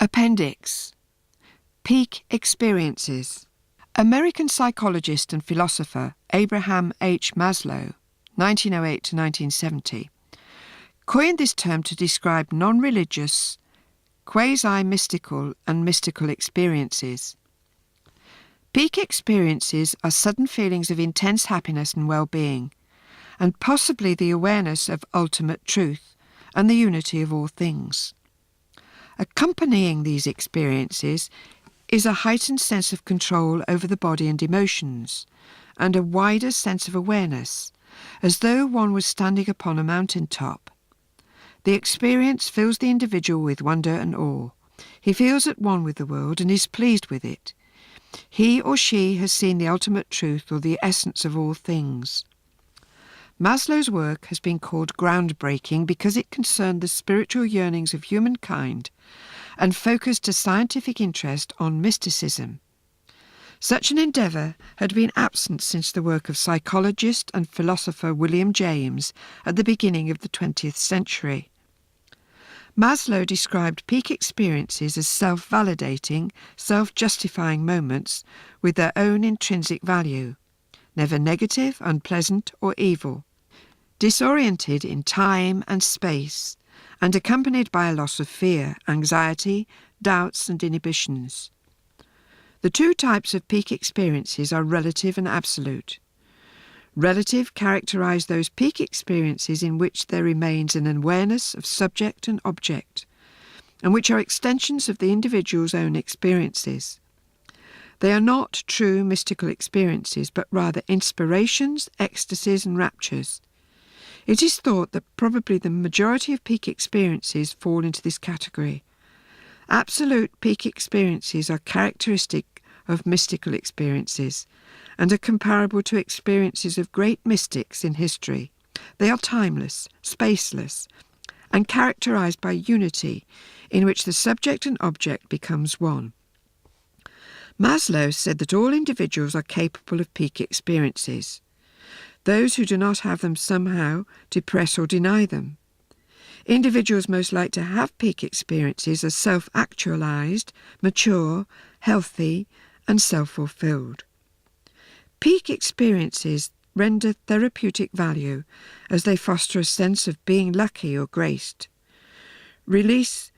Appendix. Peak Experiences. American psychologist and philosopher Abraham H. Maslow, 1908 to 1970, coined this term to describe non-religious, quasi-mystical and mystical experiences. Peak experiences are sudden feelings of intense happiness and well-being, and possibly the awareness of ultimate truth and the unity of all things. Accompanying these experiences is a heightened sense of control over the body and emotions, and a wider sense of awareness, as though one was standing upon a mountain top. The experience fills the individual with wonder and awe. He feels at one with the world and is pleased with it. He or she has seen the ultimate truth or the essence of all things. Maslow's work has been called groundbreaking because it concerned the spiritual yearnings of humankind and focused a scientific interest on mysticism. Such an endeavour had been absent since the work of psychologist and philosopher William James at the beginning of the 20th century. Maslow described peak experiences as self-validating, self-justifying moments with their own intrinsic value, never negative, unpleasant, or evil, disoriented in time and space, and accompanied by a loss of fear, anxiety, doubts, and inhibitions. The two types of peak experiences are relative and absolute. Relative characterize those peak experiences in which there remains an awareness of subject and object, and which are extensions of the individual's own experiences. They are not true mystical experiences, but rather inspirations, ecstasies, and raptures. It is thought that probably the majority of peak experiences fall into this category. Absolute peak experiences are characteristic of mystical experiences and are comparable to experiences of great mystics in history. They are timeless, spaceless, and characterized by unity in which the subject and object becomes one. Maslow said that all individuals are capable of peak experiences. Those who do not have them somehow depress or deny them. Individuals most likely to have peak experiences are self-actualized, mature, healthy, and self-fulfilled. Peak experiences render therapeutic value as they foster a sense of being lucky or graced, release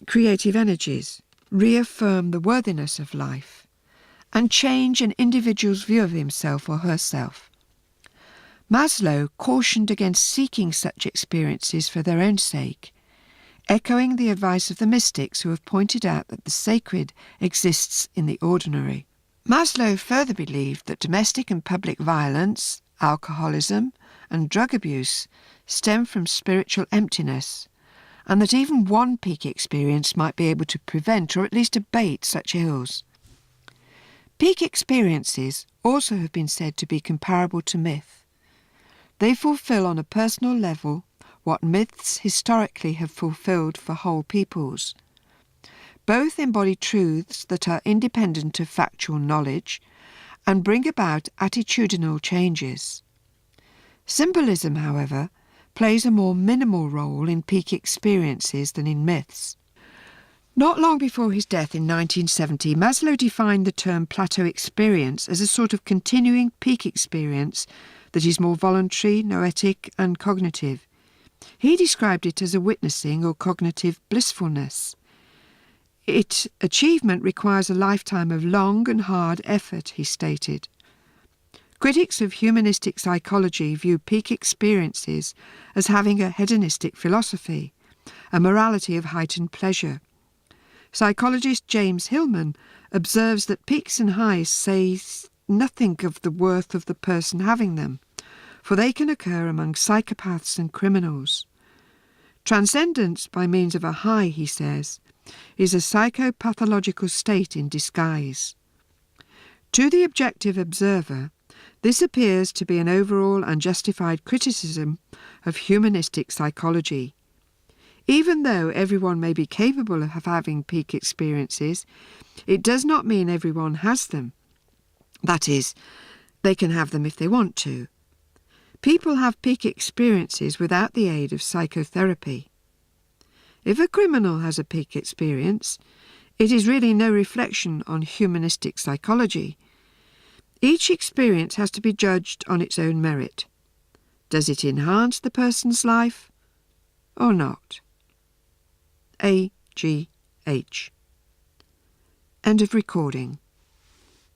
creative energies, reaffirm the worthiness of life, and change an individual's view of himself or herself. Maslow cautioned against seeking such experiences for their own sake, echoing the advice of the mystics who have pointed out that the sacred exists in the ordinary. Maslow further believed that domestic and public violence, alcoholism, and drug abuse stem from spiritual emptiness, and that even one peak experience might be able to prevent or at least abate such ills. Peak experiences also have been said to be comparable to myth. They fulfill on a personal level what myths historically have fulfilled for whole peoples. Both embody truths that are independent of factual knowledge and bring about attitudinal changes. Symbolism, however, plays a more minimal role in peak experiences than in myths. Not long before his death in 1970, Maslow defined the term plateau experience as a sort of continuing peak experience that is more voluntary, noetic, and cognitive. He described it as a witnessing or cognitive blissfulness. Its achievement requires a lifetime of long and hard effort, he stated. Critics of humanistic psychology view peak experiences as having a hedonistic philosophy, a morality of heightened pleasure. Psychologist James Hillman observes that peaks and highs say nothing of the worth of the person having them, for they can occur among psychopaths and criminals. Transcendence by means of a high, he says, is a psychopathological state in disguise. To the objective observer, this appears to be an overall unjustified criticism of humanistic psychology. Even though everyone may be capable of having peak experiences, it does not mean everyone has them. That is, they can have them if they want to. People have peak experiences without the aid of psychotherapy. If a criminal has a peak experience, it is really no reflection on humanistic psychology. Each experience has to be judged on its own merit. Does it enhance the person's life or not? A.G.H. End of recording.